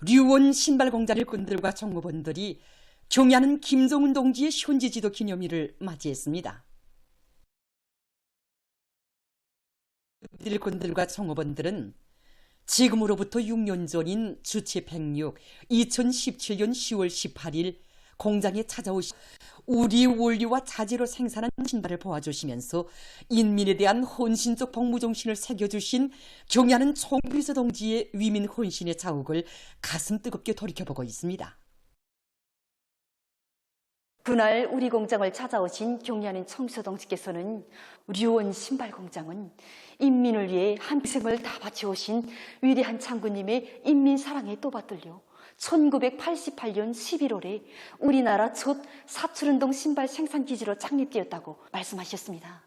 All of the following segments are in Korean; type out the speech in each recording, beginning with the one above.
류원 신발공장 일꾼들과 정보원들이 경야는 김정은 동지의 현지지도 기념일을 맞이했습니다. 일꾼들과 정보원들은 지금으로부터 6년 전인 주체 106, 2017년 10월 18일 공장에 찾아오시 우리 원리와 자재로 생산한 신발을 보아주시면서 인민에 대한 헌신적 복무정신을 새겨주신 경야는 총비서 동지의 위민 헌신의 자욱을 가슴 뜨겁게 돌이켜보고 있습니다. 그날 우리 공장을 찾아오신 경야는 총비서 동지께서는 류원 신발공장은 인민을 위해 한평생을 다 바쳐오신 위대한 장군님의 인민사랑에 또 받들려 1988년 11월에 우리나라 첫 사출운동 신발 생산기지로 창립되었다고 말씀하셨습니다.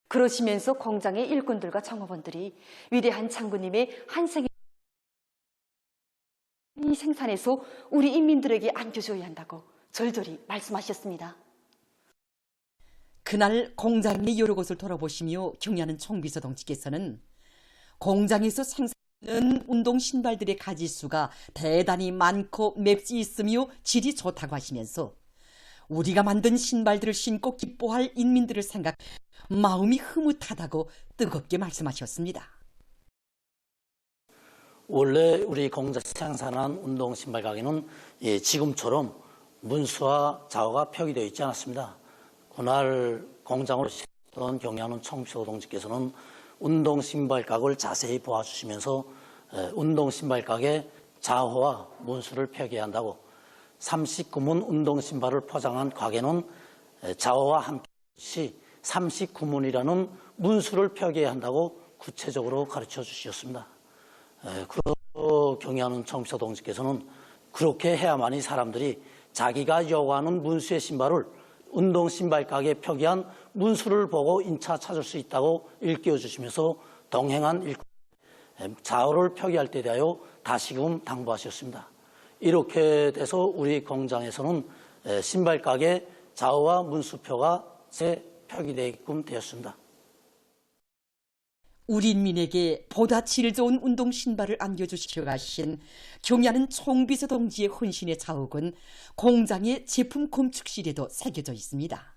그러시면서 공장의 일꾼들과 정업원들이 위대한 장군님의 한생의 생산에서 우리 인민들에게 안겨줘야 한다고 절절히 말씀하셨습니다. 그날 공장의 여러 곳을 돌아보시며 경야는 총비서 동지께서는 공장에서 생산하는 운동 신발들의 가지수가 대단히 많고 맵지 있으며 질이 좋다고 하시면서 우리가 만든 신발들을 신고 기뻐할 인민들을 생각 마음이 흐뭇하다고 뜨겁게 말씀하셨습니다. 원래 우리 공장에서 생산한 운동 신발 가게는 지금처럼 문수와 자호가 표기되어 있지 않았습니다. 그날 공장으로 시작했던 경야는 총비서 동지께서는 운동 신발 가게를 자세히 보아주시면서 운동 신발 가게 자호와 문수를 표기해야 한다고 39문 운동 신발을 포장한 가게는 자호와 함께 39문이라는 문수를 표기해야 한다고 구체적으로 가르쳐 주셨습니다. 그리고 경야는 총비서 동지께서는 그렇게 해야만이 사람들이 자기가 요구하는 문수의 신발을 운동 신발 가게에 표기한 문수를 보고 인차 찾을 수 있다고 일깨워 주시면서 동행한 일꾼 자호를 표기할 때 대하여 다시금 당부하셨습니다. 이렇게 돼서 우리 공장에서는 신발 가게 자호와 문수표가 표기되게끔 되었습니다. 우리 인민에게 보다 질 좋은 운동 신발을 안겨주시려 가신 경야는 총비서 동지의 헌신의 자욱은 공장의 제품 검축실에도 새겨져 있습니다.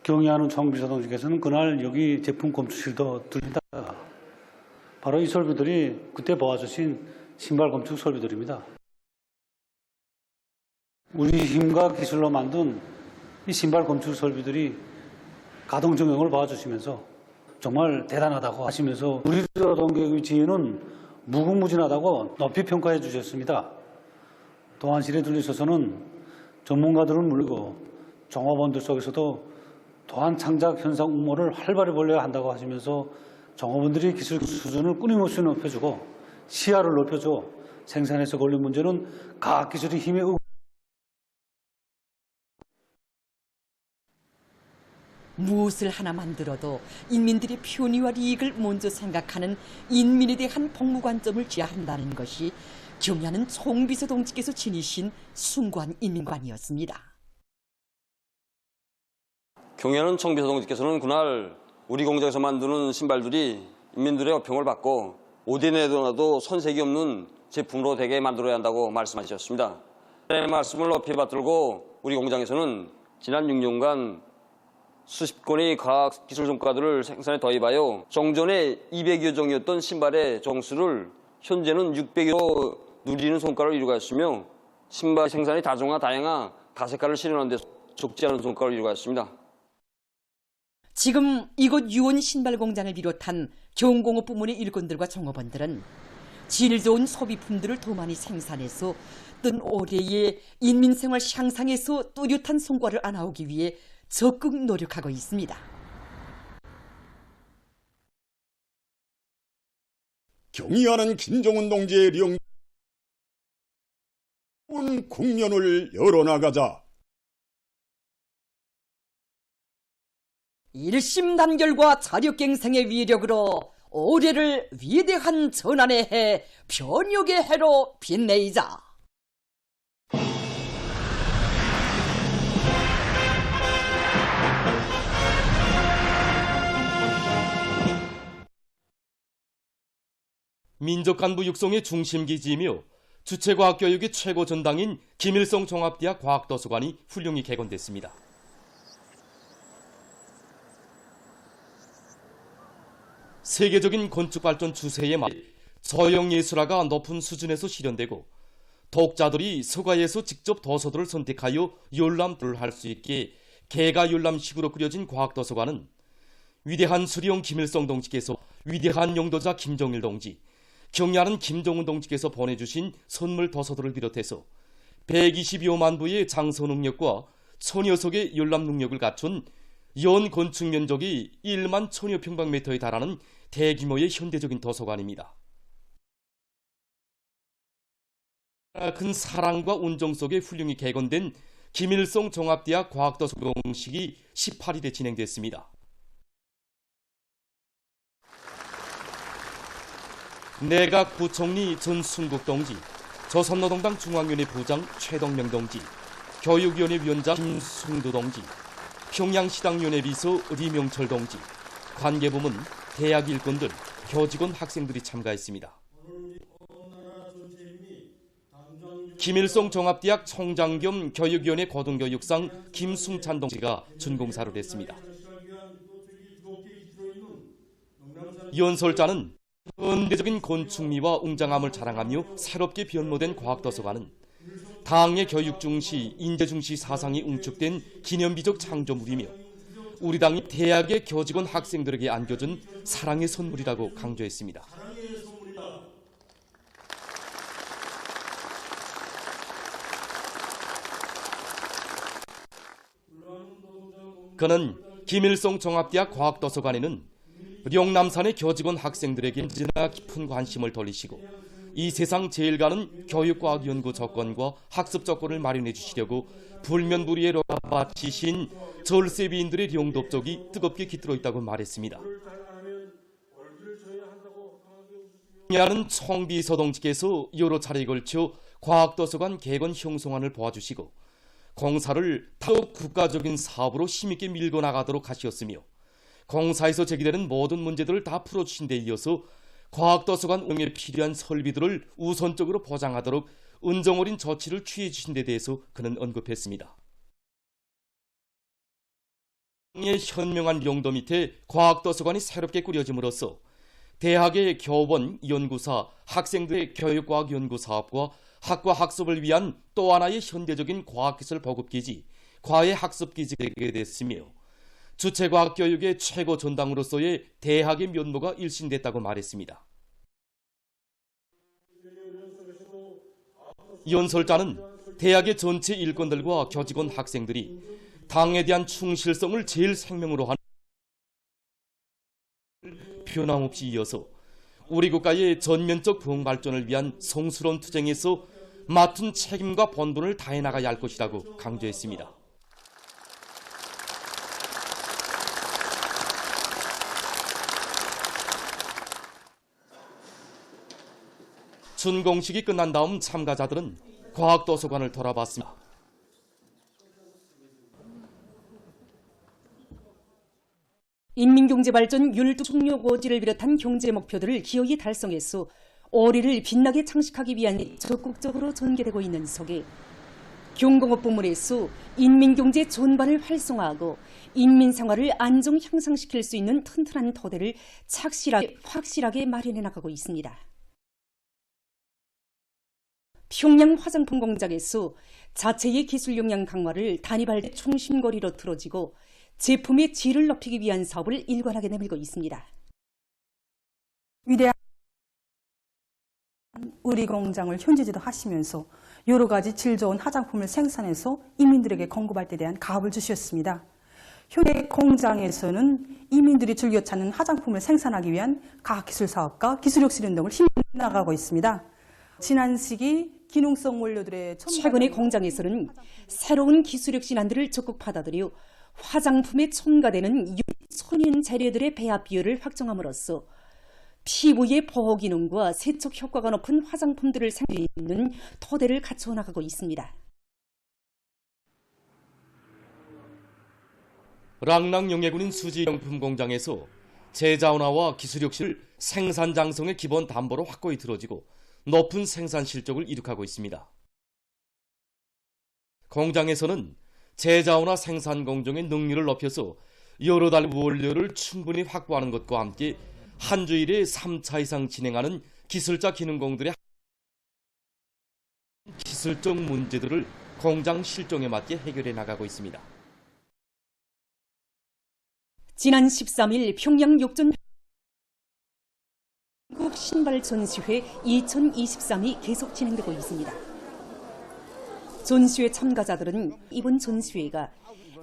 경야는 총비서 동지께서는 그날 여기 제품 검축실도 들린다. 바로 이 설비들이 그때 보아주신 신발 검축 설비들입니다. 우리 힘과 기술로 만든 이 신발 검축 설비들이 가동 적용을 봐주시면서 정말 대단하다고 하시면서 우리 동계의 지혜는 무궁무진하다고 높이 평가해 주셨습니다. 도안실에 들리셔서는 전문가들은 물리고 종업원들 속에서도 도안 창작 현상 음모를 활발히 벌려야 한다고 하시면서 종업원들이 기술 수준을 끊임없이 높여주고 시야를 높여줘 생산에서 걸린 문제는 과학 기술의 힘에 무엇을 하나 만들어도 인민들의 편의와 이익을 먼저 생각하는 인민에 대한 복무 관점을 지어야 한다는 것이 경야는 총비서 동지께서 지니신 숭고한 인민관이었습니다. 경야는 총비서 동지께서는 그날 우리 공장에서 만드는 신발들이 인민들의 호평을 받고 어디 내더라도 손색이 없는 제품으로 되게 만들어야 한다고 말씀하셨습니다. 이 말씀을 높이 받들고 우리 공장에서는 지난 6년간 수십 건의 과학기술 성과들을 생산에 도입하여 종전에 200여 종이었던 신발의 종수를 현재는 600여로 누리는 성과를 이루어갔으며 신발 생산의 다종화 다양화 다색화를 실현하는 데 적지 않은 성과를 이루어갔습니다. 지금 이곳 유원 신발공장을 비롯한 경공업 부문의 일꾼들과 종업원들은 질 좋은 소비품들을 더 많이 생산해서 뜬 올해의 인민생활 향상에서 뚜렷한 성과를 안아오기 위해 적극 노력하고 있습니다. 경의하는 김정은 동지의 령 국면을 열어나가자. 일심단결과 자력갱생의 위력으로 올해를 위대한 전환의 해, 변혁의 해로 빛내이자. 민족간부 육성의 중심기지이며 주체과학교육의 최고 전당인 김일성 종합대학 과학도서관이 훌륭히 개건됐습니다. 세계적인 건축발전 추세에 맞게 서양예술화가 높은 수준에서 실현되고 독자들이 서가에서 직접 도서들을 선택하여 열람을 할 수 있게 개가 열람식으로 꾸려진 과학도서관은 위대한 수리용 김일성 동지께서 위대한 용도자 김정일 동지, 경애하는 김정은 동지께서 보내주신 선물 도서들을 비롯해서 122여만 부의 장서 능력과 1000여 석의 열람 능력을 갖춘 연 건축 면적이 1만 1000여 평방미터에 달하는 대규모의 현대적인 도서관입니다. 큰 사랑과 운정 속에 훌륭히 개건된 김일성 종합대학 과학도서관 공식이 18일에 진행됐습니다. 내각 부총리 전순국 동지, 조선노동당 중앙위원회 부장 최동명 동지, 교육위원회 위원장 김승두 동지, 평양시당위원회 비서 리명철 동지, 관계부문, 대학 일꾼들, 교직원 학생들이 참가했습니다. 김일성 종합대학 총장 겸 교육위원회 고등교육상 김승찬 동지가 준공사를 했습니다. 연설자는 현대적인 건축미와 웅장함을 자랑하며 새롭게 변모된 과학도서관은 당의 교육 중시, 인재 중시 사상이 응축된 기념비적 창조물이며 우리 당이 대학의 교직원 학생들에게 안겨준 사랑의 선물이라고 강조했습니다. 그는 김일성 종합대학 과학도서관에는 영남산의 교직원 학생들에게 언제나 깊은 관심을 돌리시고 이 세상 제일 가는 교육과학 연구 조건과 학습 조건을 마련해 주시려고 불면불이에 바치신 절세비인들의 영도적이 뜨겁게 깃들어 있다고 말했습니다. 하는 총비서동지께서 여러 차례에 걸쳐 과학도서관 개건 형성안을 도와주시고 공사를 더욱 국가적인 사업으로 힘있게 밀고 나가도록 하시었으며 공사에서 제기되는 모든 문제들을 다 풀어주신 데 이어서 과학도서관 운영에 필요한 설비들을 우선적으로 보장하도록 은정어린 조치를 취해 주신 데 대해서 그는 언급했습니다. 의 현명한 용도 밑에 과학도서관이 새롭게 꾸려짐으로써 대학의 교원, 연구사, 학생들의 교육과학 연구 사업과 학과 학습을 위한 또 하나의 현대적인 과학기술 보급기지, 과외 학습기지가 되게 됐으며 주체과학 교육의 최고 전당으로서의 대학의 면모가 일신됐다고 말했습니다. 연설자는 대학의 전체 일꾼들과 교직원 학생들이 당에 대한 충실성을 제일 생명으로 하는 변함없이 이어서 우리 국가의 전면적 부흥 발전을 위한 성스러운 투쟁에서 맡은 책임과 본분을 다해 나가야 할 것이라고 강조했습니다. 준공식이 끝난 다음 참가자들은 과학도서관을 돌아봤습니다. 인민경제발전 12중요 고지를 비롯한 경제 목표들을 기어이 달성해서 올해를 빛나게 장식하기 위한 적극적으로 전개되고 있는 속에 경공업 부문에서 인민경제 전반을 활성화하고 인민생활을 안정 향상시킬 수 있는 튼튼한 토대를 확실하게 마련해 나가고 있습니다. 평양 화장품 공장에서 자체의 기술 역량 강화를 단위발대 중심거리로 틀어지고 제품의 질을 높이기 위한 사업을 일관하게 내밀고 있습니다. 위대한 우리 공장을 현지지도 하시면서 여러 가지 질 좋은 화장품을 생산해서 이민들에게 공급할 때 대한 가업을 주셨습니다. 현재 공장에서는 이민들이 즐겨 찾는 화장품을 생산하기 위한 과학기술 사업과 기술혁신 운동을 힘내 나가고 있습니다. 지난 시기 기능성 원료들의 최근에 공장에서는 새로운 기술혁신안들을 적극 받아들여 화장품에 첨가되는 천연 재료들의 배합 비율을 확정함으로써 피부의 보호 기능과 세척 효과가 높은 화장품들을 생산할 수 있는 토대를 갖춰 나가고 있습니다. 랑랑 영예군인 수지용품 공장에서 제자원화와 기술혁신을 생산 장성의 기본 담보로 확고히 들어지고 높은 생산 실적을 이룩하고 있습니다. 공장에서는 제자원화 생산 공정의 능률을 높여서 여러 달 원료를 충분히 확보하는 것과 함께 한 주일에 3차 이상 진행하는 기술자 기능공들의 기술적 문제들을 공장 실종에 맞게 해결해 나가고 있습니다. 지난 13일 평양 욕전 한국 신발 전시회 2023이 계속 진행되고 있습니다. 전시회 참가자들은 이번 전시회가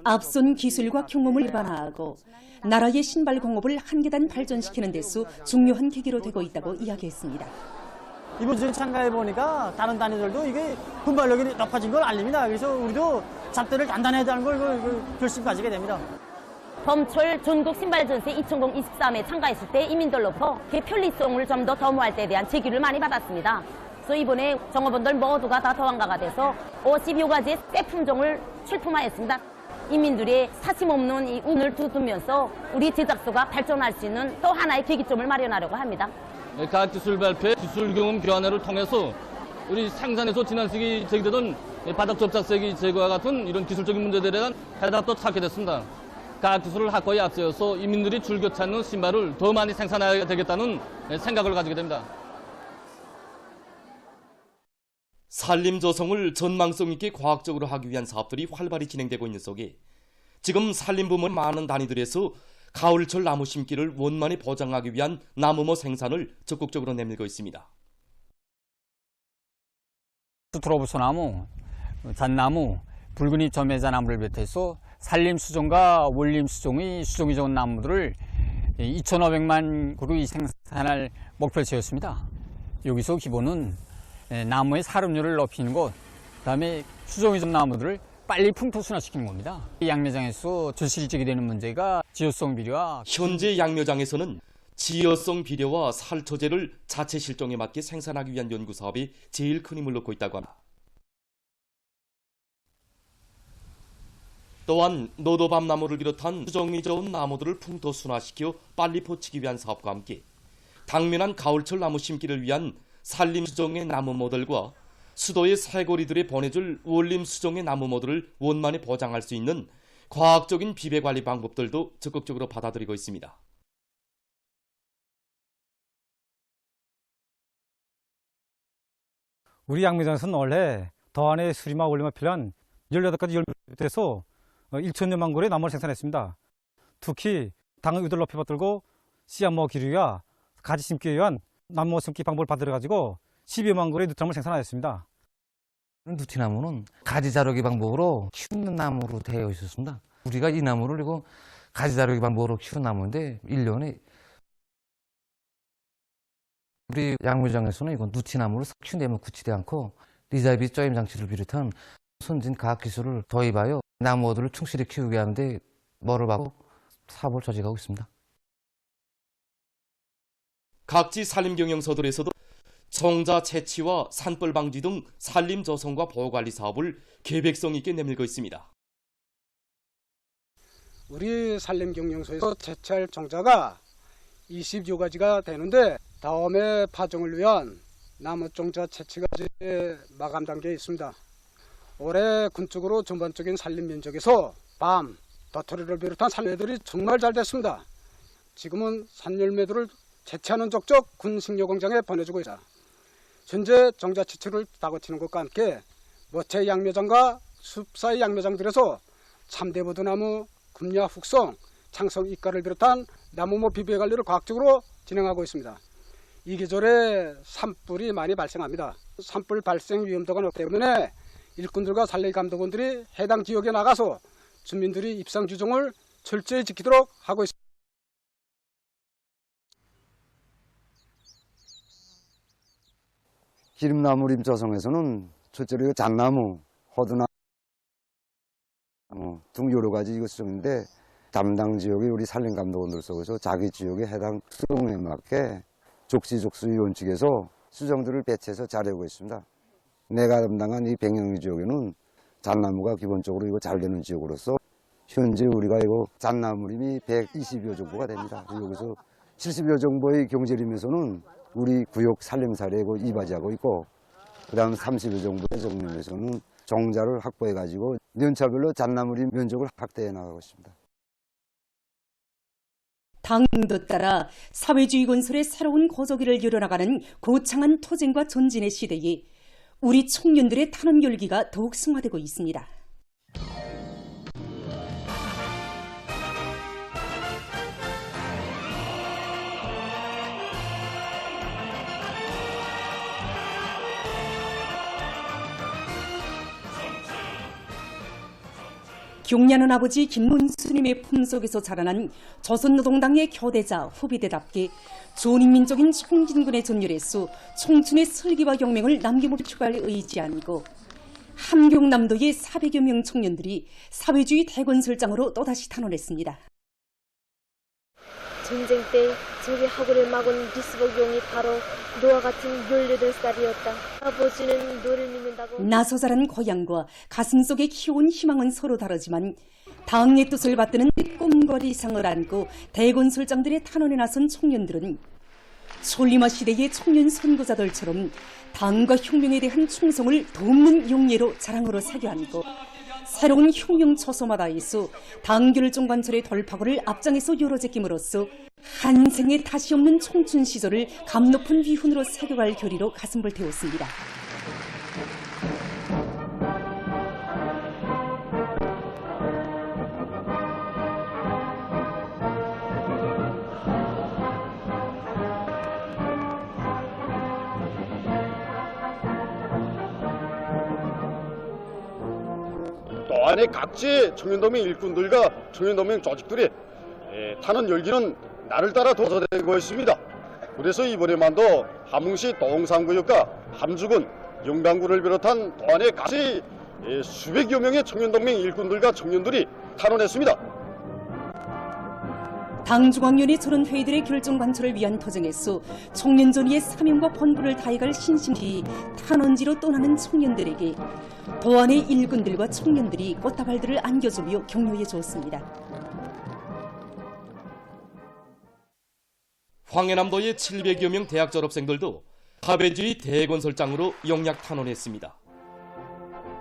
앞선 기술과 경험을 반화하고 나라의 신발 공업을 한 계단 발전시키는 데서 중요한 계기로 되고 있다고 이야기했습니다. 이번 주에 참가해보니까 다른 단위들도 이게 분발력이 높아진 걸 알립니다. 그래서 우리도 잡대를 단단해야 하는 걸 결심 가지게 됩니다. 봄철 전국 신발전시 2023에 참가했을 때 이민들로부터 그 편리성을 좀 더 도모할 때에 대한 제기를 많이 받았습니다. 그래서 이번에 종업원들 모두가 다 도안가가 돼서 50여 가지의 새 품종을 출품하였습니다. 이민들이 사심없는 이 운을 두드면서 우리 제작소가 발전할 수 있는 또 하나의 계기점을 마련하려고 합니다. 각 기술 발표, 기술 경험 교환을 통해서 우리 생산에서 지난 시기 제기되던 바닥 접착색이 제거와 같은 이런 기술적인 문제들에 대한 해답도 찾게 됐습니다. 각 기술을 확보에 앞서서 이민들이 즐겨 찾는 신발을 더 많이 생산해야 되겠다는 생각을 가지게 됩니다. 산림조성을 전망성 있게 과학적으로 하기 위한 사업들이 활발히 진행되고 있는 속에 지금 산림부문 많은 단위들에서 가을철 나무 심기를 원만히 보장하기 위한 나무모 생산을 적극적으로 내밀고 있습니다. 트러블소나무, 잣나무, 붉은이 점애자나무를 비롯해서 산림수종과 원림수종의 수종이 좋은 나무들을 2,500만 그루 생산할 목표를 세웠습니다. 여기서 기본은 나무의 사lum률을 높이는 것, 그다음에 수종이 좋은 나무들을 빨리 풍토순화시키는 겁니다. 양매장에서 절실적이 되는 문제가 지효성 비료와 현재 양묘장에서는 지효성 비료와 살초제를 자체 실종에 맞게 생산하기 위한 연구 사업이 제일 큰 힘을 넣고 있다고 합니다. 또한 노도밤나무를 비롯한 수종이 좋은 나무들을 풍토순화시켜 빨리 포치기 위한 사업과 함께 당면한 가을철 나무 심기를 위한 산림수종의 나무 모델과 수도의 새고리들에 보내줄 원림수종의 나무 모델을 원만히 보장할 수 있는 과학적인 비배관리 방법들도 적극적으로 받아들이고 있습니다. 우리 양매장에서는 원래 더 안에 수리마 원림에 필요한 18가지 열매에서 1,000여만 그루의 나무를 생산했습니다. 특히 당의 의도를 높이 받들고 씨앗모 기르기와 가지 심기에 의한 나무 심기 방법을 받들어가지고 12여만 그루의 누트나무를 생산하였습니다. 누티나무는 가지 자르기 방법으로 키우는 나무로 되어 있었습니다. 우리가 이 나무를 그리고 가지 자르기 방법으로 키운 나무인데 1년에 우리 양묘장에서는 이건 누티나무를 키운다면 굳히지 않고 리자이비 쪼임 장치를 비롯한 선진 과학 기술을 도입하여 나무들을 충실히 키우게 하는데 뭐를 받고 사업을 조직하고 있습니다. 각지 산림경영서들에서도 정자 채취와 산벌 방지 등 산림 조성과 보호관리 사업을 계획성 있게 내밀고 있습니다. 우리 산림경영소에서 채취할 정자가 20여 가지가 되는데 다음에 파종을 위한 나무종자 채취가 마감 단계에 있습니다. 올해 군축으로 전반적인 산림 면적에서 밤, 도토리를 비롯한 산열매들이 정말 잘 됐습니다. 지금은 산열매들을 채취하는 족족 군 식료공장에 보내주고 있습니다. 현재 정자 채취를 다거치는 것과 함께 모체 양묘장과 숲사이 양묘장들에서 참대보드나무, 금야 훅성, 창성 이가를 비롯한 나무모 비배 관리를 과학적으로 진행하고 있습니다. 이 계절에 산불이 많이 발생합니다. 산불 발생 위험도가 높기 때문에 일꾼들과 산림감독원들이 해당 지역에 나가서 주민들이 입상 규정을 철저히 지키도록 하고 있습니다. 기름나무 조성에서는 첫째로 잣나무, 호두나무 등 여러 가지 이거 수종인데 담당 지역의 우리 산림감독원들 속에서 자기 지역에 해당 수종에 맞게 족시족수 원칙에서 수종들을 배치해서 잘하고 있습니다. 내가 담당한 이 백령리 지역에는 잣나무가 기본적으로 이거 잘 되는 지역으로서 현재 우리가 이거 잣나무림이 120여 정보가 됩니다. 여기서 70여 정보의 경제림에서는 우리 구역 살림살이에 이바지하고 있고, 그 다음 30여 정도의 정면에서는 종자를 확보해가지고 연차별로 잣나무리 면적을 확대해 나가고 있습니다. 당도 따라 사회주의 건설의 새로운 거저기를 열어나가는 고창한 투쟁과 전진의 시대에 우리 청년들의 탄원 열기가 더욱 승화되고 있습니다. 경려는 아버지 김문수님의 품속에서 자라난 조선노동당의 교대자 후비대답게 존인민족인 청진군의 전열에서 청춘의 슬기와 용맹을 남김없이 추가할 의지 아니고 함경남도의 400여 명 청년들이 사회주의 대건설장으로 또다시 탄원했습니다. 전쟁 때 적의 학원을 막은 리스벅용이 바로 노아 같은 18살이었다. 아버지는 너를 믿는다고. 나서 자란 고향과 가슴속에 키워온 희망은 서로 다르지만 당의 뜻을 받드는 꿈과 이상을 안고 대건설장들의 탄원에 나선 청년들은 솔리마 시대의 청년 선구자들처럼 당과 혁명에 대한 충성을 돕는 용예로 자랑으로 새겨안고 새로운 혁명 초소마다에서 당결정관철의 돌파구를 앞장에서 열어제낌으로써 한 생에 다시 없는 청춘 시절을 감높은 위훈으로 새겨갈 결의로 가슴을 태웠습니다. 또 안에 각지의 청년동맹 일꾼들과 청년동맹 조직들이 탄원 열기는 날을 따라 도사되고 있습니다. 그래서 이번에만도 함흥시 동산구역과 함주군, 영당군을 비롯한 또 안에 각지 수백여 명의 청년동맹 일꾼들과 청년들이 탄원했습니다. 당중앙위원회 저런 회의들의 결정 관철을 위한 터쟁에서 청년전의의 사명과 본분을 다해갈 신심히 탄원지로 떠나는 청년들에게 도안의 일꾼들과 청년들이 꽃다발들을 안겨주며 격려해 주었습니다. 황해남도의 700여 명 대학 졸업생들도 사회주의 대건설장으로 영약 탄원했습니다.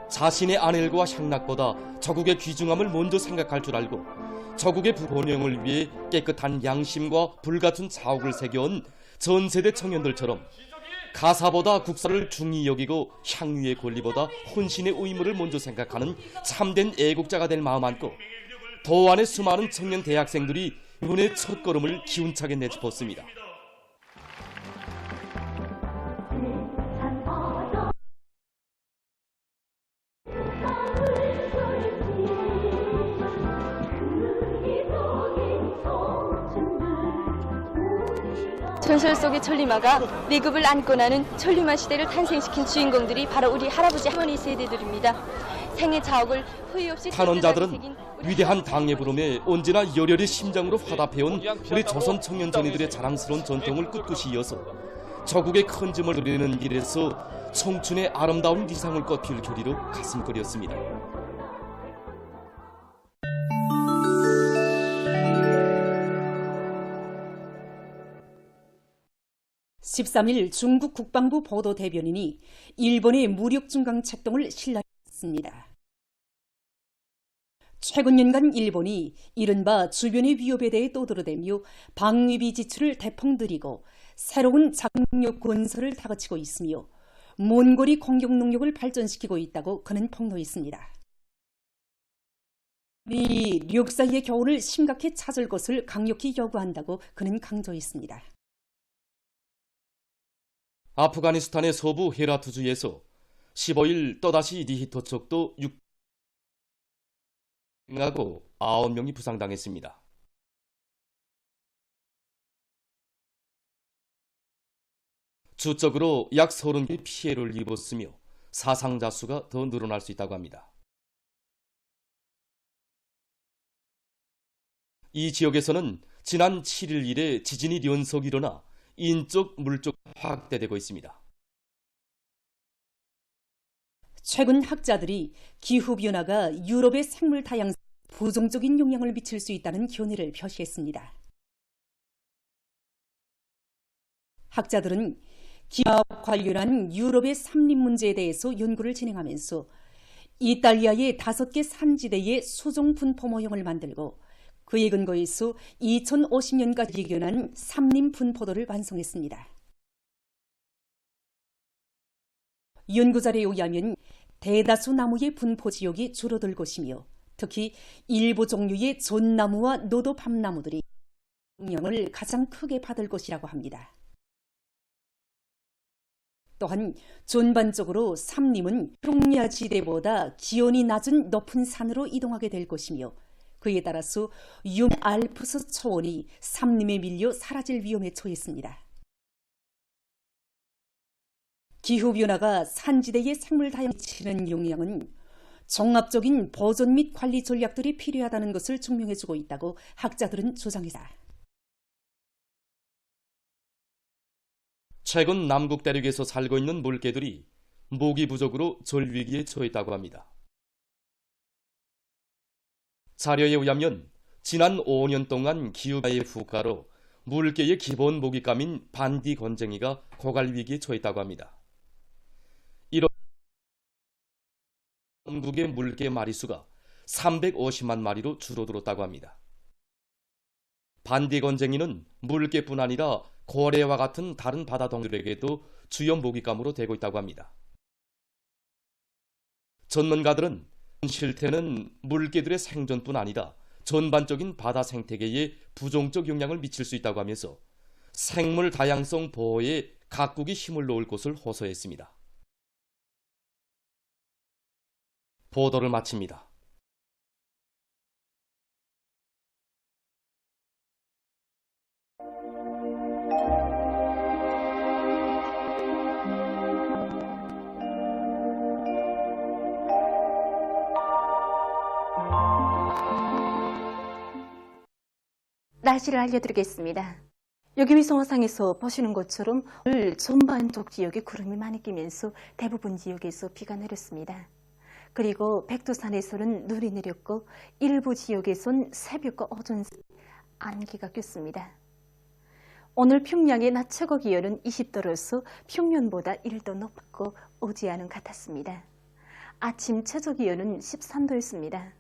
자신의 안일과 향락보다 저국의 귀중함을 먼저 생각할 줄 알고 저국의 번영을 위해 깨끗한 양심과 불같은 자욱을 새겨온 전세대 청년들처럼 가사보다 국사를 중히 여기고 향유의 권리보다 혼신의 의무를 먼저 생각하는 참된 애국자가 될 마음 안고 도안의 수많은 청년 대학생들이 이번의 첫걸음을 기운차게 내짚었습니다. 전설 속의 천리마가 내급을 안고 나는 천리마 시대를 탄생시킨 주인공들이 바로 우리 할아버지 할머니 세대들입니다. 생의 자옥을 후회 없이 탄원자들은 위대한 당의 부름에 언제나 열혈의 심장으로 화답해온 우리 조선 청년 전이들의 자랑스러운 전통을 꿋꿋이 이어서 저국의 큰 짐을 누리는 길에서 청춘의 아름다운 리상을 꽃피울 교리로 가슴거렸습니다. 13일 중국 국방부 보도 대변인이 일본의 무력 중강 책동을 신랄했습니다. 최근 년간 일본이 이른바 주변의 위협에 대해 떠들어대며 방위비 지출을 대폭 늘리고 새로운 장력 건설을 다그치고 있으며 몬골이 공격 능력을 발전시키고 있다고 그는 폭로했습니다. 미 역사의 교훈을 심각히 찾을 것을 강력히 요구한다고 그는 강조했습니다. 아프가니스탄의 서부 헤라트주에서 15일 또다시 니히토 척도 6명하고 9명이 부상당했습니다. 주적으로 약 30개의 피해를 입었으며 사상자 수가 더 늘어날 수 있다고 합니다. 이 지역에서는 지난 7일 이래 지진이 연속 일어나 인적, 물적 확대되고 있습니다. 최근 학자들이 기후변화가 유럽의 생물 다양성에 부정적인 영향을 미칠 수 있다는 견해를 표시했습니다. 학자들은 기후와 관련한 유럽의 산림 문제에 대해서 연구를 진행하면서 이탈리아의 5개 산지대의 수종 분포 모형을 만들고 그에 근거해서 2050년까지 예견한 산림 분포도를 완성했습니다. 연구 자료에 의하면 대다수 나무의 분포 지역이 줄어들 것이며 특히 일부 종류의 전나무와 노도 밤나무들이 영향을 가장 크게 받을 것이라고 합니다. 또한 전반적으로 산림은 평야지대보다 기온이 낮은 높은 산으로 이동하게 될 것이며 그에 따라서 알프스 초원이 산림에 밀려 사라질 위험에 처했습니다. 기후변화가 산지대의 생물 다양성에 미치는 영향은 종합적인 보존 및 관리 전략들이 필요하다는 것을 증명해주고 있다고 학자들은 주장했다. 최근 남극 대륙에서 살고 있는 물개들이 모기 부족으로 절위기에 처했다고 합니다. 자료에 의하면 지난 5년 동안 기후변화의 후가로 물개의 기본 모기감인 반디 건쟁이가 고갈 위기에 처했다고 합니다. 이런 남극의 물개 마리수가 350만 마리로 줄어들었다고 합니다. 반디 건쟁이는 물개뿐 아니라 고래와 같은 다른 바다 동물에게도 주요 모기감으로 되고 있다고 합니다. 전문가들은 실태는 물개들의 생존뿐 아니라 전반적인 바다 생태계에 부정적 영향을 미칠 수 있다고 하면서 생물 다양성 보호에 각국이 힘을 놓을 것을 호소했습니다. 보도를 마칩니다. 날씨를 알려드리겠습니다. 여기 위성화상에서 보시는 것처럼 오늘 전반적 지역에 구름이 많이 끼면서 대부분 지역에서 비가 내렸습니다. 그리고 백두산에서는 눈이 내렸고 일부 지역에선 새벽과 오전 안개가 꼈습니다. 오늘 평양의 낮 최고 기온은 20도로서 평년보다 1도 높고 어제와는 같았습니다. 아침 최저 기온은 13도였습니다.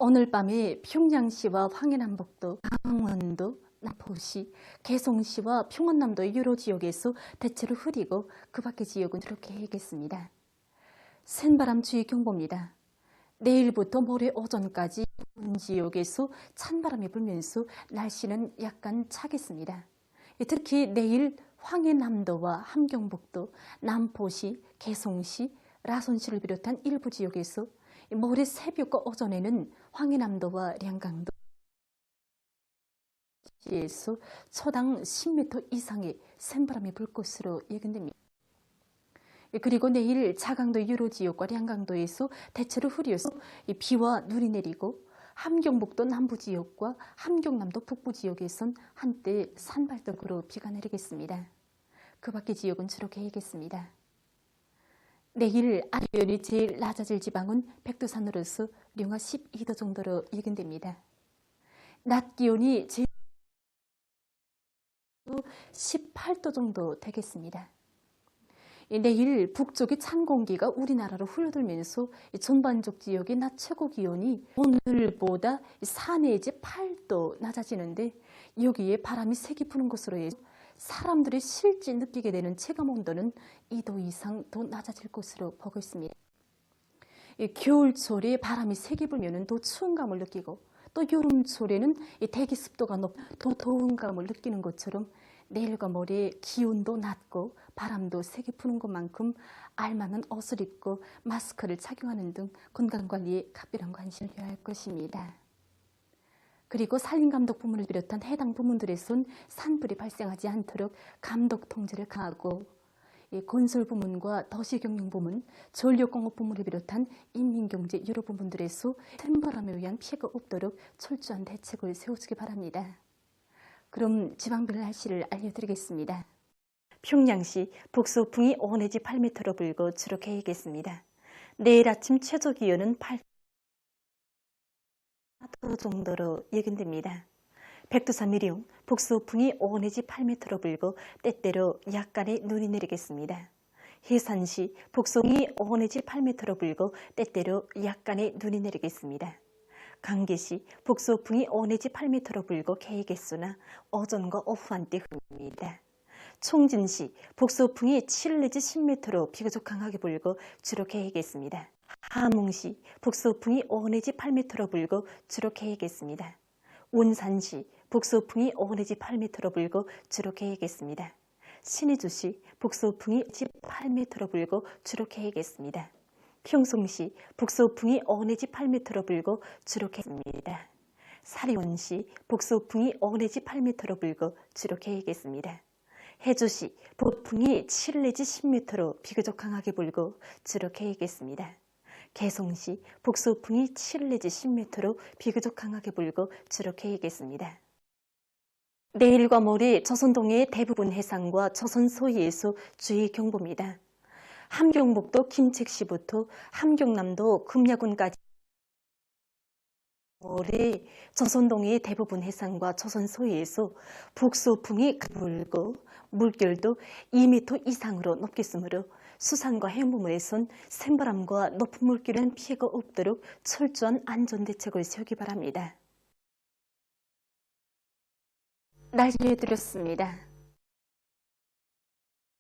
오늘 밤에 평양시와 황해남북도, 강원도, 남포시, 개성시와 평안남도의 여러 지역에서 대체로 흐리고 그 밖의 지역은 이렇게 해겠습니다. 센바람 주의 경보입니다. 내일부터 모레 오전까지 지역에서 찬바람이 불면서 날씨는 약간 차겠습니다. 특히 내일 황해남도와 함경북도, 남포시, 개성시, 라선시를 비롯한 일부 지역에서 모레 새벽과 오전에는 황해남도와 량강도 시에서 초당 10m 이상의 센바람이 불 것으로 예견됩니다. 그리고 내일 자강도 유로 지역과 량강도에서 대체로 흐려서 비와 눈이 내리고 함경북도 남부 지역과 함경남도 북부 지역에선 한때 산발떡으로 비가 내리겠습니다. 그 밖의 지역은 주로 개겠습니다. 내일 아침 기온이 제일 낮아질 지방은 백두산으로서 영하 12도 정도로 예견됩니다. 낮 기온이 제일 18도 정도 되겠습니다. 내일 북쪽의 찬 공기가 우리나라로 흘러들면서 전반적 지역의 낮 최고 기온이 오늘보다 4 내지 8도 낮아지는데 여기에 바람이 세게 부는 것으로 해서 사람들이 실제 느끼게 되는 체감온도는 2도 이상 더 낮아질 것으로 보고 있습니다. 겨울철에 바람이 세게 불면 더 추운 감을 느끼고 또 여름철에는 대기 습도가 높고 더 더운 감을 느끼는 것처럼 내일과 모레 기온도 낮고 바람도 세게 부는 것만큼 알맞은 옷을 입고 마스크를 착용하는 등 건강관리에 각별한 관심을 표할 것입니다. 그리고 산림감독 부문을 비롯한 해당 부문들에선 산불이 발생하지 않도록 감독 통제를 강화하고 건설 부문과 도시경영 부문, 전력공업 부문을 비롯한 인민경제 여러 부문들에서 찬바람에 의한 피해가 없도록 철저한 대책을 세워주기 바랍니다. 그럼 지방별 날씨를 알려드리겠습니다. 평양시 북서풍이 5 내지 8m로 불고 주로 개겠습니다. 내일 아침 최저 기온은 8도 정도로 예견됩니다. 백두산 미령, 북서풍이 5 내지 8m로 불고 때때로 약간의 눈이 내리겠습니다. 해산시 북서풍이 5 내지 8m로 불고 때때로 약간의 눈이 내리겠습니다. 강계시 북서풍이 5 내지 8m로 불고 개겠으나 오전과 오후 한때 흐릅니다. 총진시 북서풍이 7 내지 10m로 비교적 강하게 불고 주로 개겠습니다. 함흥시 북서풍이 5 내지 8m로 불고 주로 개겠습니다. 온산시 북서풍이 5 내지 8m로 불고 주로 개겠습니다. 신의주시 북서풍이 8m로 불고 주로 개겠습니다. 평송시 북서풍이 5 내지 8m로 불고 주로 개겠습니다. 사리온시 북서풍이 5 내지 8m로 불고 주로 개겠습니다. 해주시 북풍이 7 내지 10m로 비교적 강하게 불고 주로 개겠습니다. 개성시 북서풍이 7 내지 10m로 비교적 강하게 불고 주로 개겠습니다. 내일과 모레 조선동해의 대부분 해상과 조선 소위에서 주의 경보입니다. 함경북도 김책시부터 함경남도 금야군까지 올해 조선동해의 대부분 해상과 조선 소위에서 북서풍이 불고 물결도 2m 이상으로 높겠으므로 수산과 해무물에선 샘바람과 높은 물결은 피해가 없도록 철저한 안전대책을 세우기 바랍니다. 날씨해드렸습니다.